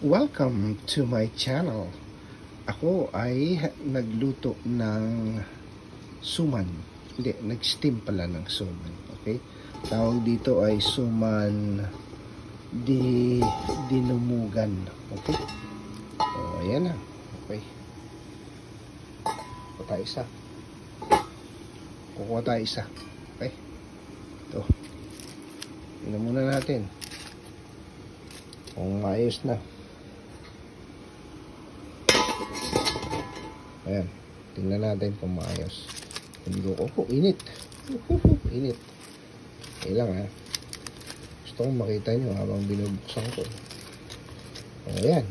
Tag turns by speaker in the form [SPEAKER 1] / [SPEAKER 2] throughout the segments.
[SPEAKER 1] Welcome to my channel. Ako ay nagluto ng suman. Hindi, nag-steam pala ng suman. Okay? Tawag dito ay suman dinumugan. Okay? O, ayan na. Okay. Kukuha tayo isa. Kukuha tayo isa. Okay? Ito. Tingnan muna natin kung maayos na. Ayan, tingnan natin kung maayos. Hindi ko, init. Init. Okay lang ha. Gusto kong makita nyo habang binubuksan ko. Ayan.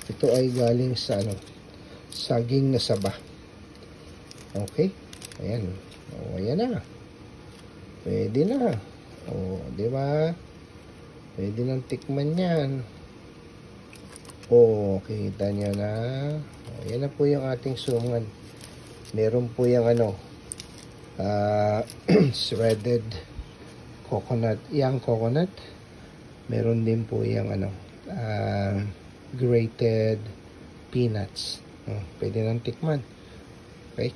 [SPEAKER 1] Ito ay galing sa saging na saba. Okay. Ayan. Ayan na. Pwede na. Di ba? Pwede nang tikman yan. Kita nyo na. Ayan na po yung ating suman. Meron po yung shredded coconut. Yung coconut. Meron din po yung grated peanuts. Pwede nang tikman. Okay.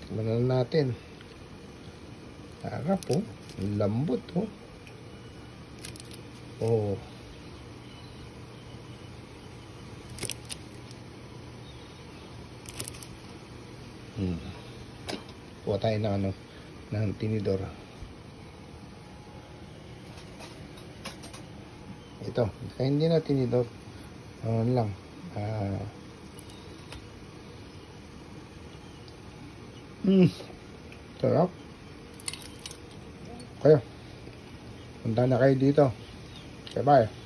[SPEAKER 1] Tikman na natin. Sarap po. Lambot po. Kuha tayo ng tinidor. Ito, kaya hindi na tinidor. Lang. Sarap. Kaya, punta na kayo dito. Bye-bye.